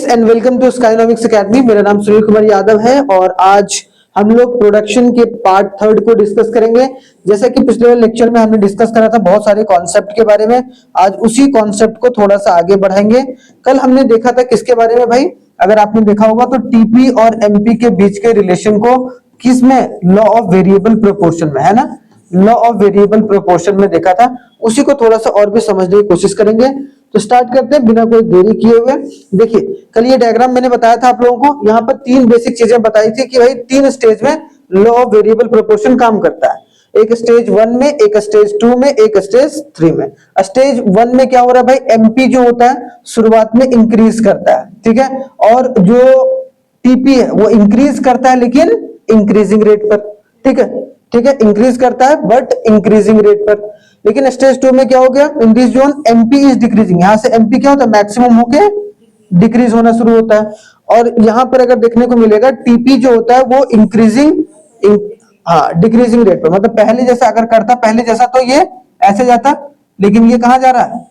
And welcome to Skynomics academy. मेरा नाम सुनील कुमार यादव है और आज हम लोग प्रोडक्शन के पार्ट थर्ड को डिस्कस करेंगे। जैसा कि पिछले लेक्चर में हमने डिस्कस करा था बहुत सारे कॉन्सेप्ट के बारे में, आज उसी कॉन्सेप्ट को थोड़ा सा आगे बढ़ाएंगे। कल हमने देखा था किसके बारे में भाई, अगर आपने देखा होगा तो टीपी और एमपी के बीच के रिलेशन को किस में, लॉ ऑफ वेरिएबल प्रोपोर्शन में, है ना, लॉ ऑफ वेरिएबल प्रोपोर्शन में देखा था। उसी को थोड़ा सा और भी समझने की कोशिश करेंगे। तो स्टार्ट करते हैं बिना कोई देरी किए हुए। देखिए कल ये डायग्राम मैंने बताया था आप लोगों को, यहाँ पर तीन बेसिक चीजें बताई थी कि भाई तीन स्टेज में लॉ ऑफ वेरिएबल प्रोपोर्शन काम करता है। एक स्टेज 1 में, एक स्टेज 2 में, एक स्टेज 3 में। स्टेज 1 में क्या हो रहा है भाई, एमपी जो होता है शुरुआत में इंक्रीज करता है, ठीक है, और जो टीपी है वो इंक्रीज करता है लेकिन इंक्रीजिंग रेट पर, ठीक है, ठीक है, इंक्रीज करता है बट इंक्रीजिंग रेट पर। लेकिन स्टेज 2 में क्या हो गया, in this zone MP is decreasing, यहां से एमपी क्या होता है, मैक्सिमम होके डिक्रीज होना शुरू होता है। और यहां पर अगर देखने को मिलेगा टीपी जो होता है वो इंक्रीजिंग, डिक्रीजिंग रेट पर, मतलब पहले जैसा अगर करता पहले जैसा तो ये ऐसे जाता, लेकिन ये कहां जा रहा है,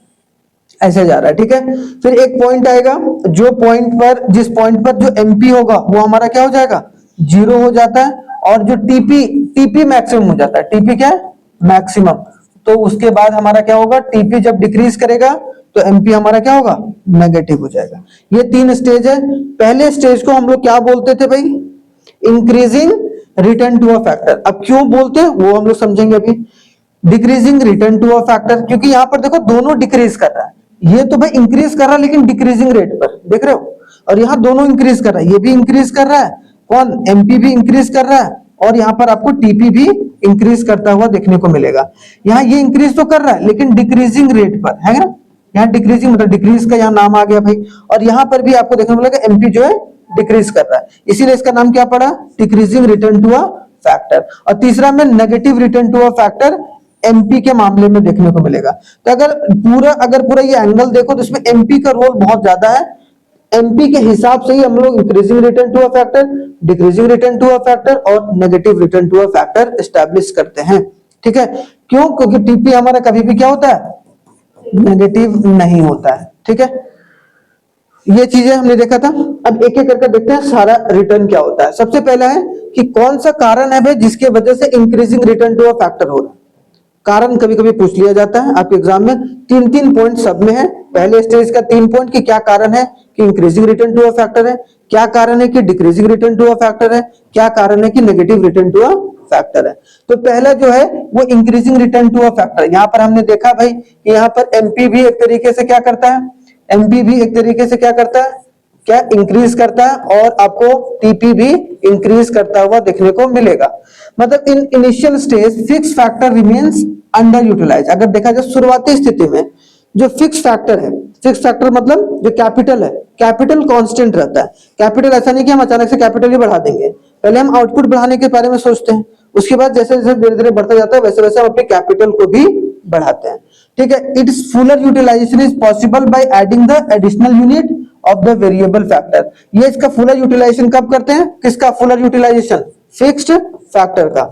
ऐसे जा रहा है, ठीक है। फिर एक पॉइंट आएगा, जो पॉइंट पर, जिस पॉइंट पर जो एमपी होगा वो हमारा क्या हो जाएगा, 0 हो जाता है, और जो टीपी मैक्सिमम हो जाता है। टीपी क्या है, मैक्सिमम। तो उसके बाद हमारा क्या होगा, टीपी जब डिक्रीज करेगा तो एमपी हमारा क्या होगा, नेगेटिव हो जाएगा। ये तीन स्टेज है। पहले स्टेज को हम लोग क्या बोलते थे भाई, increasing return to a factor. अब क्यों बोलते हैं वो हम लोग समझेंगे अभी। Decreasing return to a factor, क्योंकि यहां पर देखो दोनों डिक्रीज कर रहा है। ये तो भाई इंक्रीज कर रहा है लेकिन डिक्रीजिंग रेट पर, देख रहे हो, और यहाँ दोनों इंक्रीज कर रहा है, ये भी इंक्रीज कर रहा है, कौन, एमपी भी इंक्रीज कर रहा है, और यहाँ पर आपको टीपी भी इंक्रीज करता हुआ देखने को मिलेगा। यहाँ ये इंक्रीज तो कर रहा है लेकिन डिक्रीजिंग रेट पर, है ना, यहाँ डिक्रीजिंग मतलब डिक्रीज का यहाँ नाम आ गया भाई। और यहाँ पर भी आपको देखने को मिलेगा एमपी जो है डिक्रीज कर रहा है, इसीलिए इसका नाम क्या पड़ा, decreasing return to a factor. और तीसरा में negative return to a factor MP के मामले में देखने को मिलेगा। तो अगर पूरा ये एंगल देखो तो इसमें एमपी का रोल बहुत ज्यादा है। एमपी के हिसाब से ही हम लोग increasing return to a factor, decreasing return to a factor और negative return to a factor establish करते हैं, ठीक है। क्यों, क्योंकि टीपी हमारा कभी भी क्या होता है, नेगेटिव नहीं होता है, ठीक है। ये चीजें हमने देखा था। अब एक एक करके देखते हैं सारा रिटर्न क्या होता है। सबसे पहला है कि कौन सा कारण है भाई जिसके वजह से increasing return to a factor हो रहा है। कारण कभी कभी पूछ लिया जाता है आपके एग्जाम में, तीन तीन पॉइंट सब में है। पहले स्टेज का 3 पॉइंट कि क्या कारण है कि increasing return to a factor है, क्या कारण है कि decreasing return to a factor है, क्या कारण है कि negative return to a factor है। तो पहला जो है वो increasing return to a factor. यहां पर हमने देखा भाई कि यहां पर एमपी भी एक तरीके से क्या करता है, एमपी भी एक तरीके से क्या करता है, क्या इंक्रीज करता है, और आपको टीपी भी इंक्रीज करता हुआ देखने को मिलेगा। मतलब in initial stage fix factor remains under utilise. अगर देखा जाए शुरुआती स्थिति में जो फिक्स फैक्टर है, फिक्स फैक्टर मतलब जो कैपिटल है, कैपिटल कांस्टेंट रहता है। कैपिटल ऐसा नहीं कि हम अचानक से कैपिटल ही बढ़ा देंगे, पहले हम आउटपुट बढ़ाने के बारे में सोचते हैं, उसके बाद जैसे जैसे धीरे धीरे बढ़ता जाता है वैसे वैसे हम अपने कैपिटल को भी बढ़ाते हैं, ठीक है। It's fuller utilisation is possible by adding the additional unit of the variable factor. ये इसका फुलर यूटिलाइजेशन कब करते हैं, किसका फुलर यूटिलाइजेशन, फिक्स्ड फैक्टर का।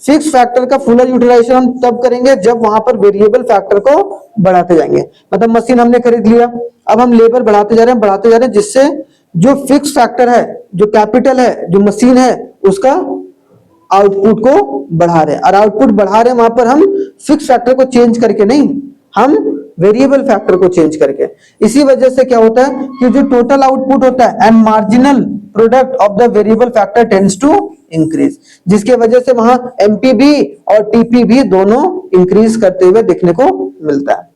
फिक्स फैक्टर का फुलर यूटिलाइजेशन हम तब करेंगे जब वहां पर वेरिएबल फैक्टर को बढ़ाते जाएंगे। मतलब मशीन हमने खरीद लिया, अब हम लेबर बढ़ाते जा रहे हैं, जिससे जो फिक्स फैक्टर है, जो कैपिटल है, जो मशीन है, उसका आउटपुट को बढ़ा रहे हैं। और आउटपुट बढ़ा रहे हैं वहां पर हम फिक्स फैक्टर को चेंज करके नहीं, हम वेरिएबल फैक्टर को चेंज करके। इसी वजह से क्या होता है कि जो टोटल आउटपुट होता है and marginal product of the variable factor tends to increase, जिसके वजह से वहां एमपी भी और टीपी भी दोनों इंक्रीज करते हुए देखने को मिलता है।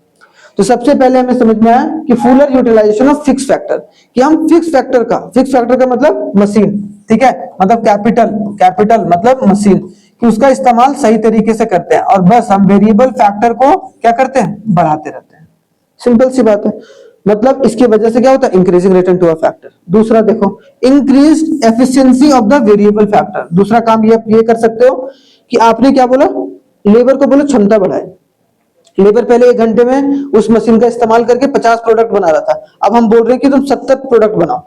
तो सबसे पहले हमें समझ में आया कि fuller utilisation of fix factor, कि हम फिक्स फैक्टर का मतलब मशीन, ठीक है, मतलब कैपिटल मतलब मशीन, कि उसका इस्तेमाल सही तरीके से करते हैं, और बस हम वेरिएबल फैक्टर को क्या करते हैं, बढ़ाते रहते हैं। सिंपल सी बात है। मतलब इसकी वजह से क्या होता है, increasing return to a factor. दूसरा देखो, increased efficiency of the variable factor. दूसरा काम ये कर सकते हो कि आपने क्या बोला, लेबर को बोलो क्षमता बढ़ाए। लेबर पहले 1 घंटे में उस मशीन का इस्तेमाल करके 50 प्रोडक्ट बना रहा था, अब हम बोल रहे हैं कि तुम 70 प्रोडक्ट बनाओ,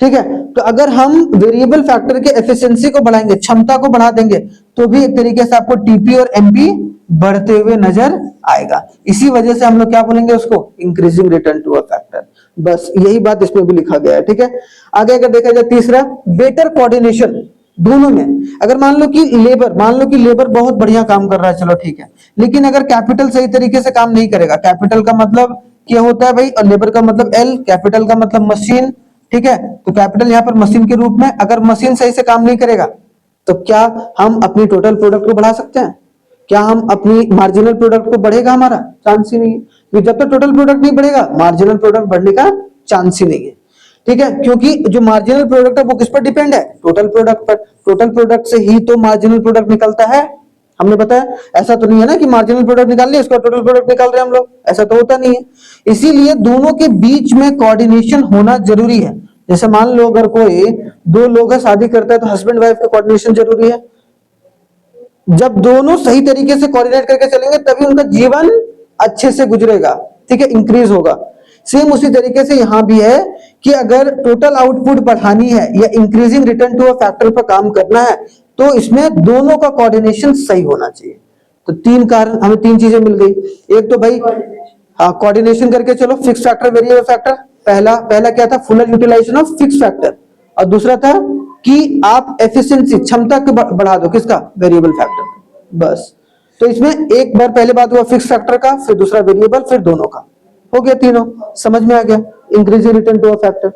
ठीक है। तो अगर हम वेरिएबल फैक्टर के एफिशिएंसी को बढ़ाएंगे, क्षमता को बढ़ा देंगे, तो भी एक तरीके से आपको टीपी और एमपी बढ़ते हुए नजर आएगा। इसी वजह से हम लोग क्या बोलेंगे उसको, increasing return to a factor. बस यही बात इसमें भी लिखा गया है, ठीक है। आगे अगर देखा जाए तीसरा, बेटर कोऑर्डिनेशन दोनों में। अगर मान लो कि लेबर बहुत बढ़िया काम कर रहा है, चलो ठीक है, लेकिन अगर कैपिटल सही तरीके से काम नहीं करेगा, कैपिटल का मतलब क्या होता है भाई, और लेबर का मतलब एल, कैपिटल का मतलब मशीन, ठीक है। तो कैपिटल यहाँ पर मशीन के रूप में, अगर मशीन सही से काम नहीं करेगा तो क्या हम अपनी टोटल प्रोडक्ट को बढ़ा सकते हैं? क्या हम अपनी मार्जिनल प्रोडक्ट को बढ़ेगा? हमारा चांस ही नहीं है, क्योंकि जब तक टोटल प्रोडक्ट नहीं बढ़ेगा मार्जिनल प्रोडक्ट बढ़ने का चांस ही नहीं है, ठीक है। क्योंकि जो मार्जिनल प्रोडक्ट है वो किस पर डिपेंड है? टोटल प्रोडक्ट पर। टोटल प्रोडक्ट से ही तो मार्जिनल प्रोडक्ट निकलता है, हमने बताया। ऐसा तो नहीं है ना कि मार्जिनल प्रोडक्ट निकाल लिया, इसका टोटल प्रोडक्ट निकाल रहे हैं हम लोग, ऐसा तो होता नहीं है। इसीलिए दोनों के बीच में कोऑर्डिनेशन होना जरूरी है। जैसे मान लो अगर कोई दो लोग है, शादी करता है, तो हस्बैंड वाइफ का कोऑर्डिनेशन जरूरी है। जब दोनों सही तरीके से कोऑर्डिनेट करके चलेंगे तभी उनका जीवन अच्छे से गुजरेगा, ठीक है, इंक्रीज होगा। सेम उसी तरीके से यहां भी है कि अगर टोटल आउटपुट बढ़ानी है या increasing return to a factor पर काम करना है तो इसमें दोनों का कोऑर्डिनेशन सही होना चाहिए। तो तीन कारण, हमें तीन चीजें मिल गई। एक तो भाई हाँ कोऑर्डिनेशन करके चलो, फिक्स फैक्टर वेरिएबल फैक्टर। पहला क्या था? Full utilisation of fix factor. और दूसरा था कि आप एफिशिएंसी, क्षमता को बढ़ा दो, किसका? Variable factor. बस, तो इसमें एक बार पहले बात हुआ फिक्स फैक्टर का, फिर दूसरा वेरिएबल, फिर दोनों का, हो गया तीनों, समझ में आ गया, increasing return to a factor.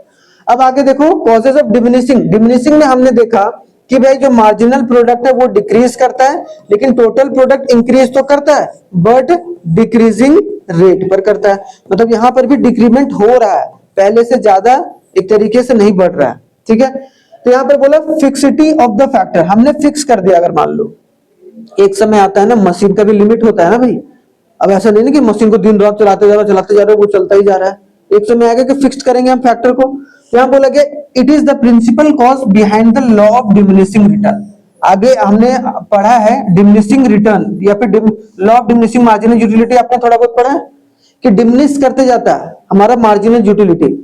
अब आगे देखो कॉजेज ऑफ डिमिनिशिंग। डिमिनिशिंग में हमने देखा कि भाई जो मार्जिनल प्रोडक्ट है वो डिक्रीज करता है, लेकिन टोटल प्रोडक्ट इंक्रीज तो करता है बट डिक्रीजिंग रेट पर करता है। मतलब यहां पर भी डिक्रीमेंट हो रहा है, पहले से ज्यादा एक तरीके से नहीं बढ़ रहा है, ठीक है। तो यहां पर बोला फिक्सिटी ऑफ द फैक्टर, हमने फिक्स कर दिया। अगर मान लो एक समय आता है ना, मशीन का भी लिमिट होता है ना भाई। अब ऐसा नहीं ना कि मशीन को दिन रात चलाते जा रहे हो, वो चलता ही जा रहा है। एक समय आएगा कि फिक्स करेंगे हम फैक्टर को। यहां बोला गया it is the principle cause behind the law of diminishing return. आगे हमने पढ़ा है डिमिनिशिंग रिटर्न या फिर law of diminishing marginal utility, आपने थोड़ा बहुत पढ़ा है कि डिमिनिश करते जाता है हमारा मार्जिनल यूटिलिटी,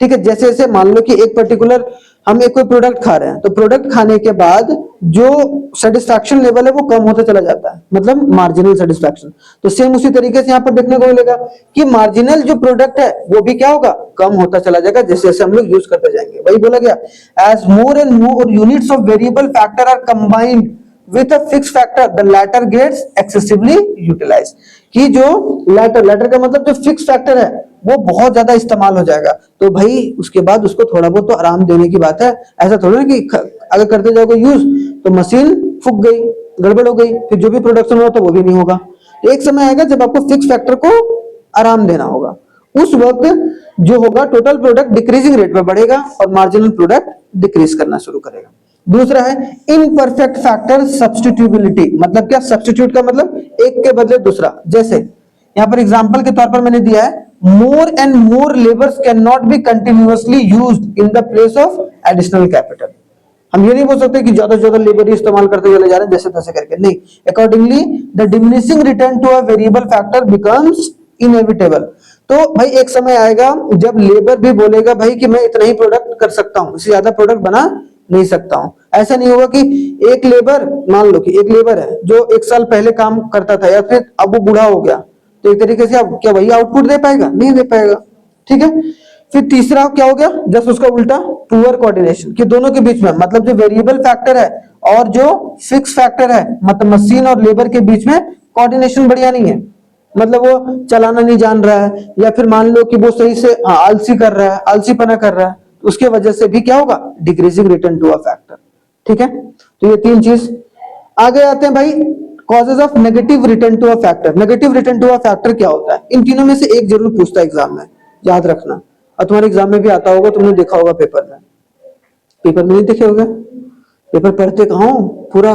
ठीक है। जैसे जैसे मान लो कि एक पर्टिकुलर हम एक कोई प्रोडक्ट खा रहे हैं, तो प्रोडक्ट खाने के बाद जो सेटिस्फैक्शन लेवल है वो कम होता चला जाता है, मतलब मार्जिनल सेटिस्फैक्शन। तो सेम उसी तरीके से यहाँ पर देखने को मिलेगा कि मार्जिनल जो प्रोडक्ट है वो भी क्या होगा? कम होता चला जाएगा जैसे जैसे हम लोग यूज करते जाएंगे। वही बोला गया as more and more units of variable factor are combined with a fixed factor the latter gets excessively utilized। कि जो latter का मतलब जो फिक्स फैक्टर है वो बहुत ज्यादा इस्तेमाल हो जाएगा, तो भाई उसके बाद उसको थोड़ा बहुत तो आराम देने की बात है। ऐसा थोड़ा ना कि अगर करते जाओगे यूज तो मशीन फूक गई, गड़बड़ हो गई, फिर जो भी प्रोडक्शन हुआ तो वो भी नहीं होगा। एक समय आएगा जब आपको फिक्स फैक्टर को आराम देना होगा, उस वक्त जो होगा टोटल प्रोडक्ट डिक्रीजिंग रेट पर बढ़ेगा और मार्जिनल प्रोडक्ट डिक्रीज करना शुरू करेगा। दूसरा है इनपरफेक्ट फैक्टर सब्स्टिट्यूबिलिटी। मतलब क्या? सब्स्टिट्यूट का मतलब एक के बदले दूसरा। जैसे यहां पर एग्जांपल के तौर पर मैंने दिया है मोर and more labours can not be continuously used in the place of additional capital. हम ये नहीं बोल सकते कि ज्यादा से ज्यादा लेबर ही इस्तेमाल करते चले जा रहे हैं जैसे तैसे करके, नहीं। Accordingly the diminishing return to a variable factor becomes inevitable. तो भाई एक समय आएगा जब लेबर भी बोलेगा भाई कि मैं इतना ही प्रोडक्ट कर सकता हूं, इससे ज्यादा प्रोडक्ट बना नहीं सकता हूं। ऐसा नहीं होगा कि एक लेबर, मान लो कि एक लेबर है जो एक साल पहले काम करता था या फिर अब वो बूढ़ा हो गया, तो एक तरीके से अब क्या वही आउटपुट दे पाएगा? नहीं दे पाएगा, ठीक है। फिर तीसरा क्या हो गया? जस्ट उसका उल्टा, पुअर कोऑर्डिनेशन, कि दोनों के बीच में मतलब जो वेरिएबल फैक्टर है और जो फिक्स फैक्टर है, मतलब मशीन और लेबर के बीच में कोऑर्डिनेशन बढ़िया नहीं है। मतलब वो चलाना नहीं जान रहा है, या फिर मान लो कि वो सही से आलसी कर रहा है, आलसीपना कर रहा है, उसके वजह से भी क्या होगा? Decreasing return to a factor, ठीक है। तो ये तीन चीज। आगे आते हैं भाई causes of negative return to a factor. Negative return to a factor क्या होता है? इन तीनों में से एक जरूर पूछता है एग्जाम में, याद रखना। और तुम्हारे एग्जाम में भी आता होगा, तुमने देखा होगा पेपर में। पेपर में नहीं देखे होगा? पेपर पढ़ते कहाँ हो? पूरा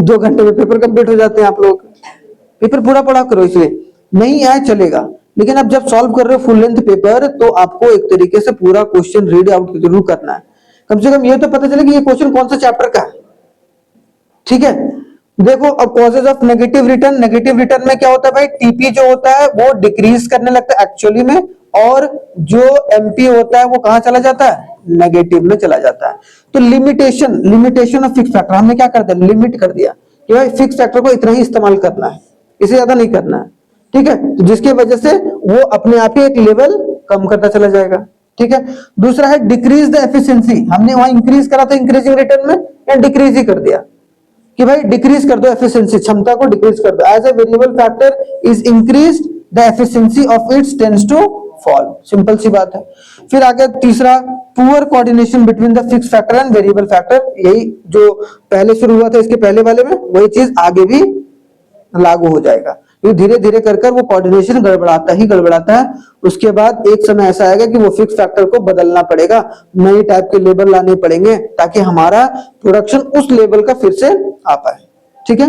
2 घंटे में पेपर कंप्लीट हो जाते हैं आप लोग। पेपर पूरा पढ़ा करो, इसलिए नहीं आए चलेगा, लेकिन अब जब सॉल्व कर रहे हो फुल लेंथ पेपर तो आपको एक तरीके से पूरा क्वेश्चन रीड आउट जरूर करना है। कम से कम ये तो पता चले कि ये क्वेश्चन कौन सा चैप्टर का है, ठीक है। देखो अब causes of negative return. Negative return में क्या होता है भाई? टीपी जो होता है वो डिक्रीज करने लगता है एक्चुअली में, और जो एमपी होता है वो कहां चला जाता है? नेगेटिव में चला जाता है। तो लिमिटेशन ऑफ फिक्स फैक्टर, हमने क्या कर दिया? लिमिट कर दिया कि भाई फिक्स फैक्टर को इतना ही इस्तेमाल करना है, इससे ज्यादा नहीं करना है, ठीक है। तो जिसकी वजह से वो अपने आप ही एक लेवल कम करता चला जाएगा, ठीक है। दूसरा है डिक्रीज द एफिशिएंसी, हमने वहां इंक्रीज करा था इंक्रीजिंग रिटर्न में, या डिक्रीज ही कर दिया कि भाई डिक्रीज कर दो एफिशिएंसी, क्षमता को डिक्रीज कर दो। As a variable factor is increase the efficiency of its tends to fall, simple सी बात है। फिर आगे तीसरा, poor coordination between the fix factor and variable factor, यही जो पहले शुरू हुआ था इसके पहले वाले में, वही चीज आगे भी लागू हो जाएगा। ये धीरे धीरे कर कर वो कोऑर्डिनेशन गड़बड़ाता ही गड़बड़ाता है, उसके बाद एक समय ऐसा आएगा कि वो फिक्स फैक्टर को बदलना पड़ेगा, नए टाइप के लेबल लाने पड़ेंगे ताकि हमारा प्रोडक्शन उस लेवल का फिर से आ पाए, ठीक है।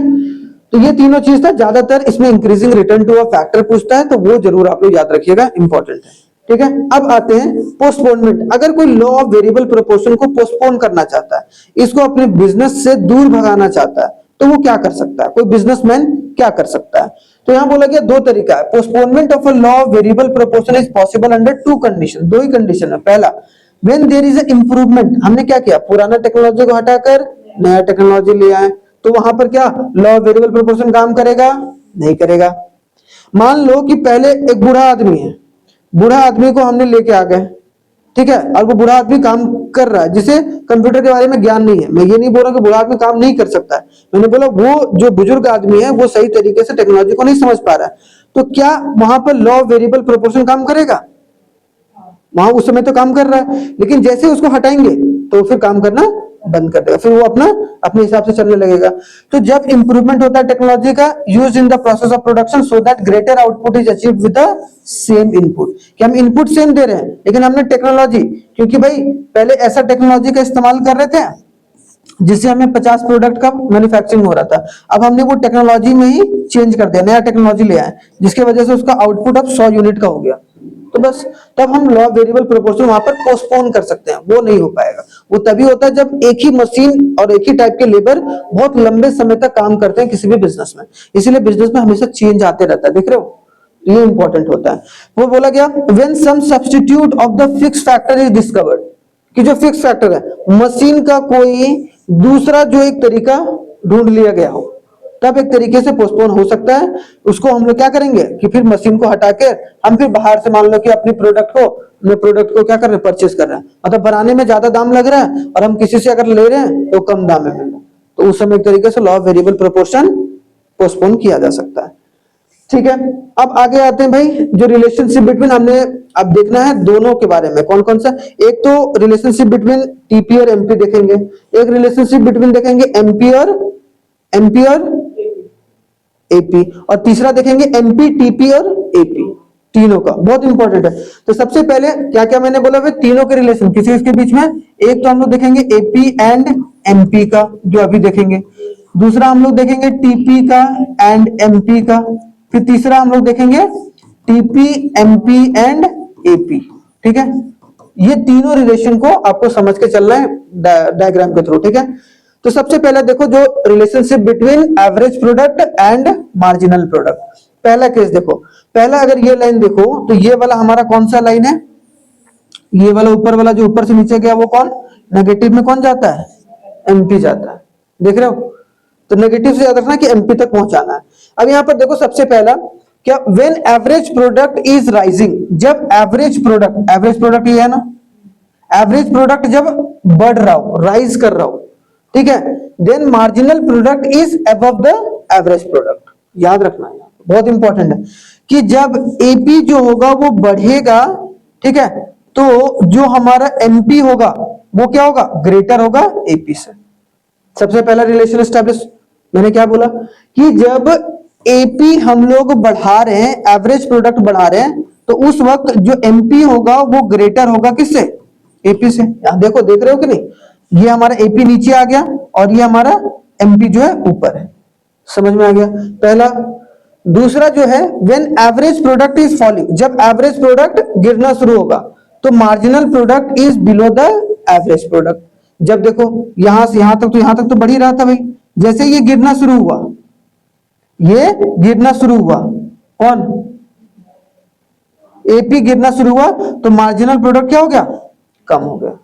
तो ये तीनों चीज था, ज्यादातर इसमें increasing return to a factor पूछता है, तो वो जरूर आप लोग याद रखिएगा, इंपॉर्टेंट है, ठीक है। अब आते हैं पोस्टपोनमेंट। अगर कोई लॉ ऑफ वेरिएबल प्रोपोर्शन को पोस्टपोन करना चाहता है, इसको अपने बिजनेस से दूर भगाना चाहता है, तो वो क्या कर सकता है, कोई बिजनेसमैन क्या कर सकता है। तो यहां बोला गया दो तरीका है। Postponement of a law of variable proportion is possible under two condition, दो ही कंडीशन है। पहला, when there is a improvement, हमने क्या किया, पुराना टेक्नोलॉजी को हटाकर नया टेक्नोलॉजी ले आए, तो वहां पर क्या लॉ ऑफ वेरिएबल प्रोपोर्शन काम करेगा, नहीं करेगा। मान लो कि पहले एक बूढ़ा आदमी है, बूढ़ा आदमी को हमने लेके आ गए, ठीक है, और वो बूढ़ा आदमी काम कर रहा है जिसे कंप्यूटर के बारे में ज्ञान नहीं है। मैं ये नहीं बोल रहा कि बूढ़ा आदमी काम नहीं कर सकता है, मैंने बोला वो जो बुजुर्ग आदमी है वो सही तरीके से टेक्नोलॉजी को नहीं समझ पा रहा है, तो क्या वहां पर लॉ ऑफ वेरिएबल प्रोपोर्शन काम करेगा, वहां उस समय तो काम कर रहा है, लेकिन जैसे उसको हटाएंगे तो फिर काम करना बंद कर देगा, फिर वो अपने हिसाब से चलने लगेगा। तो जब इंप्रूवमेंट होता है टेक्नोलॉजी का, use in the process of production so that greater output is achieved with the same input, कि हम इनपुट सेम दे रहे हैं लेकिन हमने टेक्नोलॉजी, क्योंकि भाई पहले ऐसा टेक्नोलॉजी का इस्तेमाल कर रहे थे जिससे हमें 50 प्रोडक्ट का मैन्युफैक्चरिंग हो रहा था, अब हमने वो टेक्नोलॉजी में ही चेंज कर दिया, नया टेक्नोलॉजी ले आए जिसकी वजह से उसका आउटपुट अब 100 यूनिट का हो गया, तो बस तब हम लॉ वेरिएबल प्रोपोर्शन वहां पर पोस्टपोन कर सकते हैं। वो नहीं हो पाएगा, वो तभी होता है जब एक ही मशीन और एक ही टाइप के लेबर बहुत लंबे समय तक काम करते हैं किसी भी बिजनेस में, इसीलिए बिजनेस में हमेशा चेंज आते रहता है, देख रहे हो, ये इंपॉर्टेंट होता है। वो बोला गया when some substitute of the fix factor is discovered, कि जो फिक्स फैक्टर है मशीन का कोई दूसरा जो एक तरीका ढूंढ लिया गया हो, तब एक तरीके से पोस्टपोन हो सकता है। उसको हम लोग क्या करेंगे कि फिर मशीन को हटा के हम फिर बाहर से मान लो कि अपने प्रोडक्ट को क्या कर रहे हैं, परचेस कर रहे हैं, मतलब बनाने में ज्यादा दाम लग रहा है और हम किसी से अगर ले रहे हैं तो कम दाम में मिल रहा है, तो उस समय एक तरीके से law of variable proportion postpone किया जा सकता है, ठीक है। अब आगे आते हैं भाई, जो रिलेशनशिप बिटवीन, हमने अब देखना है दोनों के बारे में, कौन कौन सा, एक तो रिलेशनशिप बिटवीन टीपी और एमपी देखेंगे, एक रिलेशनशिप बिटवीन देखेंगे एमपी और एपी, और तीसरा देखेंगे एमपी, टीपी और एपी, तीनों का बहुत इंपॉर्टेंट है। तो सबसे पहले क्या क्या मैंने बोला, वे तीनों के रिलेशन किसी इसके बीच में, एक तो हम लोग देखेंगे एपी एंड एमपी का जो अभी देखेंगे, दूसरा हम लोग देखेंगे टीपी का एंड एमपी का, फिर तीसरा हम लोग देखेंगे टीपी, एमपी एंड एपी, ठीक है। ये तीनों रिलेशन को आपको समझ के चलना है डायग्राम के थ्रू, ठीक है। तो सबसे पहले देखो जो relationship between average product and marginal product, पहला केस देखो, पहला अगर ये लाइन देखो तो ये वाला हमारा कौन सा लाइन है, ये वाला ऊपर वाला जो ऊपर से नीचे गया वो कौन, नेगेटिव में कौन जाता है, एमपी जाता है, देख रहे हो, तो नेगेटिव से याद रखना कि एमपी तक पहुंचाना है। अब यहां पर देखो सबसे पहला क्या, when average product is rising, जब एवरेज प्रोडक्ट ये है ना, एवरेज प्रोडक्ट जब बढ़ रहा हो, राइज कर रहा हो, ठीक है, then marginal product is above the average product, याद रखना है, बहुत इंपॉर्टेंट है कि जब एपी जो होगा वो बढ़ेगा, ठीक है, तो जो हमारा एमपी होगा वो क्या होगा, ग्रेटर होगा एपी से। सबसे पहला रिलेशन एस्टैब्लिश, मैंने क्या बोला कि जब एपी हम लोग बढ़ा रहे हैं, एवरेज प्रोडक्ट बढ़ा रहे हैं, तो उस वक्त जो एमपी होगा वो ग्रेटर होगा किससे, एपी से। यहां देखो, देख रहे हो कि नहीं, ये हमारा एपी नीचे आ गया और ये हमारा एमपी जो है ऊपर है, समझ में आ गया पहला। दूसरा जो है when average product is falling, जब एवरेज प्रोडक्ट गिरना शुरू होगा तो marginal product is below the average product. जब देखो यहां से यहां तक तो बढ़ ही रहा था भाई, जैसे ये गिरना शुरू हुआ, ये गिरना शुरू हुआ, कौन, एपी गिरना शुरू हुआ, तो मार्जिनल प्रोडक्ट क्या हो गया, कम हो गया,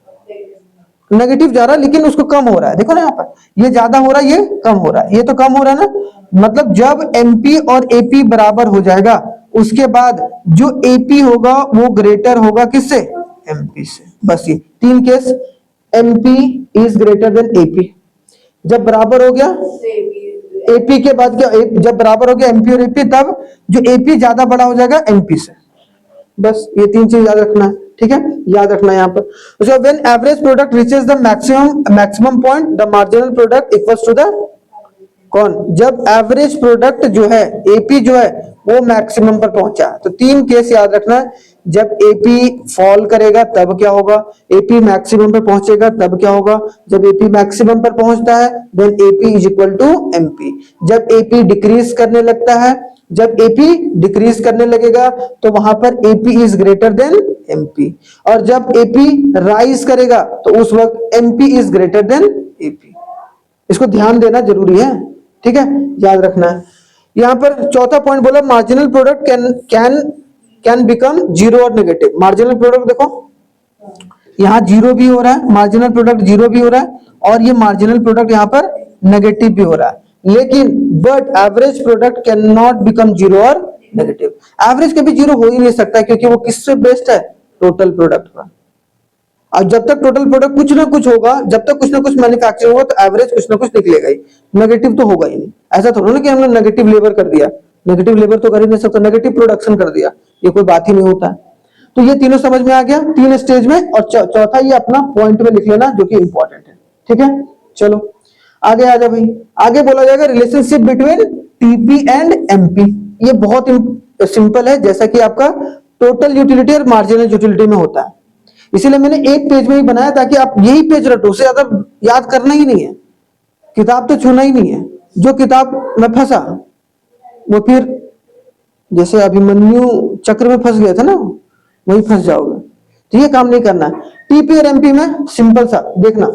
नेगेटिव जा रहा है लेकिन उसको कम हो रहा है, देखो ना यहाँ पर, ये ज्यादा हो रहा है, ये कम हो रहा है, ये तो कम हो रहा है ना, मतलब जब एमपी और एपी बराबर हो जाएगा उसके बाद जो एपी होगा वो ग्रेटर होगा किससे, एमपी से। बस ये 3 case, MP is greater than AP. जब बराबर हो गया एपी के बाद क्या, जब बराबर हो गया एमपी और एपी, तब जो एपी ज्यादा बड़ा हो जाएगा एमपी से। बस ये 3 चीज याद रखना है, ठीक है, याद रखना है यहाँ पर। So when average product reaches the maximum point, the marginal product equals to the कौन, जब एवरेज प्रोडक्ट जो है एपी जो है वो मैक्सिमम पर पहुंचा। तो 3 केस याद रखना है, जब एपी फॉल करेगा तब क्या होगा, एपी मैक्सिमम पर पहुंचेगा तब क्या होगा, जब एपी मैक्सिमम पर पहुंचता है then AP is equal to MP. जब एपी डिक्रीज करने लगता है, जब एपी डिक्रीज करने लगेगा तो वहां पर AP is greater than MP, और जब एपी राइज करेगा तो उस वक्त MP is greater than AP. इसको ध्यान देना जरूरी है, ठीक है, याद रखना है। यहां पर चौथा पॉइंट बोला, marginal product can become zero और नेगेटिव। मार्जिनल प्रोडक्ट देखो यहां जीरो भी हो रहा है, मार्जिनल प्रोडक्ट जीरो भी हो रहा है, और ये मार्जिनल प्रोडक्ट यहां पर नेगेटिव भी हो रहा है, लेकिन but average product can not become zero और नेगेटिव। एवरेज कभी जीरो हो ही नहीं सकता, क्योंकि वो किससे बेस्ड है, टोटल प्रोडक्ट पर। और जब तक टोटल प्रोडक्ट कुछ ना कुछ होगा, जब तक कुछ ना कुछ मैन्युफैक्चरिंग होगा, तो एवरेज कुछ ना कुछ निकलेगा ही, नेगेटिव तो होगा ही नहीं। ऐसा थोड़ा ना कि हमने नेगेटिव लेबर कर दिया, नेगेटिव लेबर तो कर ही नहीं सकता, नेगेटिव प्रोडक्शन कर दिया, ये कोई बात ही नहीं होता। तो ये तीनों समझ में आ गया 3 स्टेज में, और चौथा ये अपना पॉइंट में लिख लेना जो कि इंपॉर्टेंट है, ठीक है। चलो आगे आ जाओ भाई, आगे बोला जाएगा relationship between TP and MP. ये बहुत सिंपल है, जैसा कि आपका टोटल यूटिलिटी और मार्जिनल यूटिलिटी में होता है। इसीलिए मैंने एक पेज में ही बनाया ताकि आप यही पेज रटो, उससे ज्यादा याद करना ही नहीं है, किताब तो छूना ही नहीं है। जो किताब में फंसा वो फिर जैसे अभिमन्यु चक्र में फंस गया था ना, वही फंस जाओगे, तो ये काम नहीं करना। टीपी और एमपी में सिंपल सा देखना,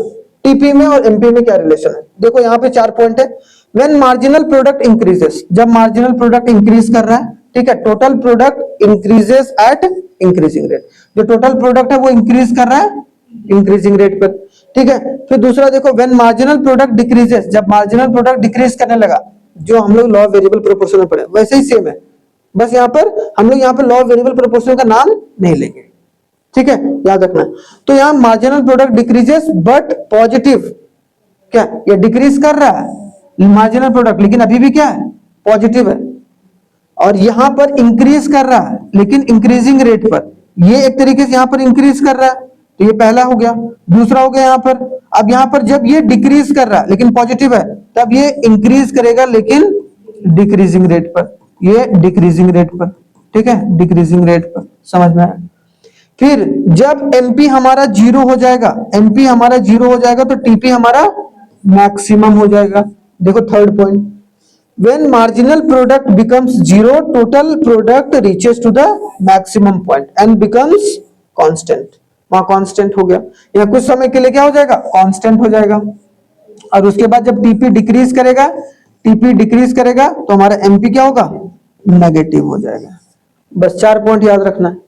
टीपी में और एमपी में क्या रिलेशन है। देखो यहाँ पे 4 पॉइंट है। व्हेन मार्जिनल प्रोडक्ट इंक्रीजेस, जब मार्जिनल प्रोडक्ट इंक्रीज कर रहा है, ठीक है, total product increases eight increasing rate. जो टोटल प्रोडक्ट है वो इंक्रीज कर रहा है इंक्रीजिंग रेट पर, ठीक है। फिर दूसरा देखो, व्हेन मार्जिनल प्रोडक्ट डिक्रीजेस, जब मार्जिनल प्रोडक्ट डिक्रीज करने लगा, जो हम लोग लॉ ऑफ वेरिएबल प्रोपोर्शन में पढ़े वैसे ही सेम है, बस यहाँ पर हम लोग यहाँ पर लॉ ऑफ वेरिएबल प्रोपोर्शन का नाम नहीं लेंगे, ठीक है, याद रखना। तो यहाँ marginal product decreases but positive, क्या ये डिक्रीज कर रहा है मार्जिनल प्रोडक्ट, लेकिन अभी भी क्या है, पॉजिटिव है। और यहां पर इंक्रीज कर रहा है लेकिन इंक्रीजिंग रेट पर, ये एक तरीके से यहां पर इंक्रीज कर रहा है, तो ये पहला हो गया। दूसरा हो गया यहां पर, अब यहां पर जब ये डिक्रीज कर रहा है लेकिन पॉजिटिव है, तब ये इंक्रीज करेगा लेकिन डिक्रीजिंग रेट पर, ये डिक्रीजिंग रेट पर, ठीक है, डिक्रीजिंग रेट पर, समझ में आया। फिर जब एमपी हमारा जीरो हो जाएगा, एमपी हमारा जीरो हो जाएगा तो टीपी हमारा मैक्सिमम हो जाएगा। देखो third point, when marginal product becomes zero, total product reaches to the maximum point and becomes constant। वहां कांस्टेंट हो गया, यह कुछ समय के लिए क्या हो जाएगा, कांस्टेंट हो जाएगा। और उसके बाद जब टीपी डिक्रीज करेगा, टीपी डिक्रीज करेगा तो हमारा एमपी क्या होगा, नेगेटिव हो जाएगा। बस 4 पॉइंट याद रखना है।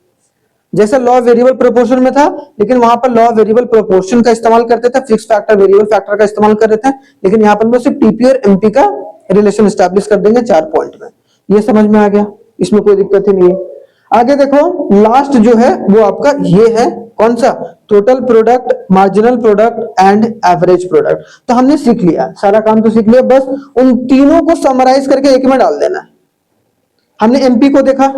जैसे लॉ वेरिएबल प्रोपोर्शन में था, लेकिन वहां पर लॉ वेरिएबल प्रोपोर्शन का इस्तेमाल करते थे, फिक्स फैक्टर वेरिएबल फैक्टर का इस्तेमाल कर रहे थे, लेकिन यहाँ पर सिर्फ टीपी और एमपी का रिलेशन एस्टैब्लिश कर देंगे 4 पॉइंट में। ये समझ में आ गया, इसमें कोई दिक्कत ही नहीं है। आगे देखो, लास्ट जो है वो आपका ये है, कौन सा, total product, marginal product and average product. तो हमने सीख लिया, सारा काम तो सीख लिया, बस उन तीनों को समराइज करके एक में डाल देना है। हमने एमपी को देखा,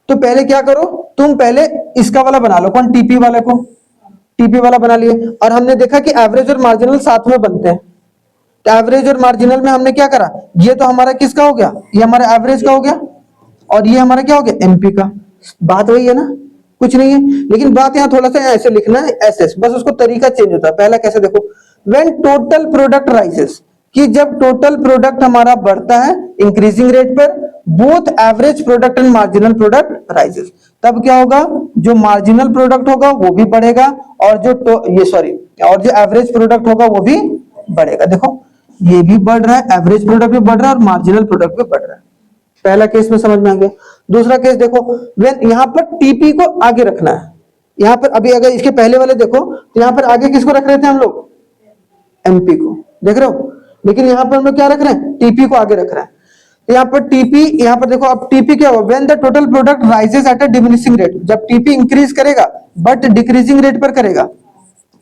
तो पहले क्या करो, तुम पहले इसका वाला बना लो, कौन, टीपी वाले को, टीपी वाला बना लिए। और हमने देखा कि एवरेज और मार्जिनल साथ में बनते हैं, तो एवरेज और मार्जिनल में हमने क्या करा, ये तो हमारा किसका हो गया, ये हमारा एवरेज का हो गया, और ये हमारा क्या हो गया, एमपी का। बात वही है ना, कुछ नहीं है, लेकिन बात यहाँ थोड़ा सा ऐसे लिखना है, ऐसे, बस उसको तरीका चेंज होता है। पहला कैसे देखो, व्हेन टोटल प्रोडक्ट राइजेस, कि जब टोटल प्रोडक्ट हमारा बढ़ता है इंक्रीजिंग रेट पर, both average product and marginal product rises, तब क्या होगा, जो मार्जिनल प्रोडक्ट होगा वो भी बढ़ेगा, और जो और जो एवरेज प्रोडक्ट होगा वो भी बढ़ेगा। देखो ये भी बढ़ रहा है, एवरेज प्रोडक्ट भी बढ़ रहा है और मार्जिनल प्रोडक्ट भी बढ़ रहा है। पहला केस में समझ में आ गया। दूसरा केस देखो, व्हेन यहाँ पर टीपी को आगे रखना है, यहाँ पर अभी अगर इसके पहले वाले देखो तो यहाँ पर आगे किसको रख रहे थे हम लोग, एमपी को, देख रहे हो, लेकिन यहाँ पर हम लोग क्या रख रहे हैं, टीपी को आगे रख रहे हैं। यहाँ पर टीपी, यहाँ पर देखो अब टीपी क्या होगा, when the total product rises at a diminishing rate, जब टीपी इंक्रीज करेगा बट डिक्रीजिंग रेट पर करेगा,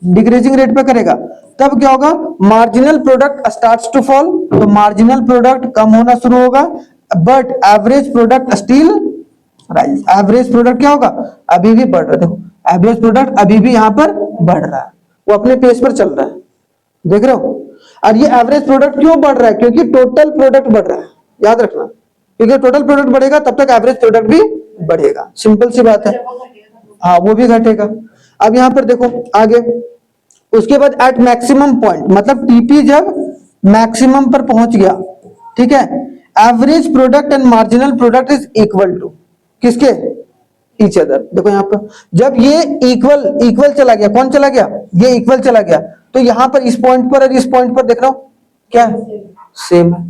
डिक्रीजिंग रेट पर करेगा, तब क्या होगा, marginal product starts to fall, तो मार्जिनल प्रोडक्ट कम होना शुरू होगा, but average product still rise, average product क्या होगा, अभी भी बढ़ रहा है, देखो एवरेज प्रोडक्ट अभी भी यहाँ पर बढ़ रहा है, वो अपने पेस पर चल रहा है, देख रहे हो। और ये एवरेज प्रोडक्ट क्यों बढ़ रहा है, क्योंकि टोटल प्रोडक्ट बढ़ रहा है, याद रखना, क्योंकि टोटल प्रोडक्ट बढ़ेगा तब तक एवरेज प्रोडक्ट भी बढ़ेगा, सिंपल सी बात है। हाँ वो भी घटेगा। अब यहाँ पर देखो आगे, उसके बाद एट मैक्सिमम पॉइंट, मतलब टीपी जब मैक्सिमम पर पहुंच गया, ठीक है, average product and marginal product is equal to किसके, ईच अदर। देखो यहाँ पर जब ये इक्वल चला गया, कौन चला गया, ये इक्वल चला गया, तो यहाँ पर इस पॉइंट पर और इस पॉइंट पर देख रहा हूं क्या सेम है,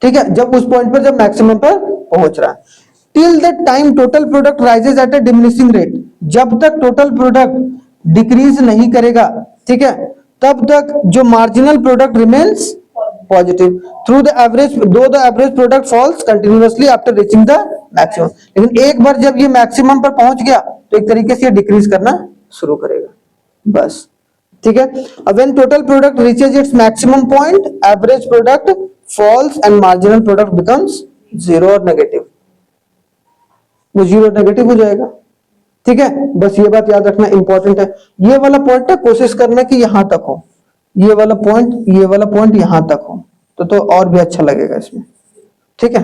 ठीक है, जब उस पॉइंट पर जब मैक्सिमम पर पहुंच रहा है। Till the time total product rises at a diminishing rate, जब तक टोटल प्रोडक्ट डिक्रीज नहीं करेगा, ठीक है, तब तक जो marginal product remains positive through the average, though the average product falls continuously after reaching the maximum, लेकिन एक बार जब ये मैक्सिमम पर पहुंच गया तो एक तरीके से ये डिक्रीज करना शुरू करेगा, बस, ठीक है। अब when total product reaches its maximum point, average product falls and marginal product becomes zero और नेगेटिव, वो जीरो नेगेटिव हो जाएगा, ठीक है। बस ये बात याद रखना इंपॉर्टेंट है, ये वाला पॉइंट है कोशिश करना कि यहां तक हो, ये वाला पॉइंट यहां तक हो, तो और भी अच्छा लगेगा इसमें, ठीक है।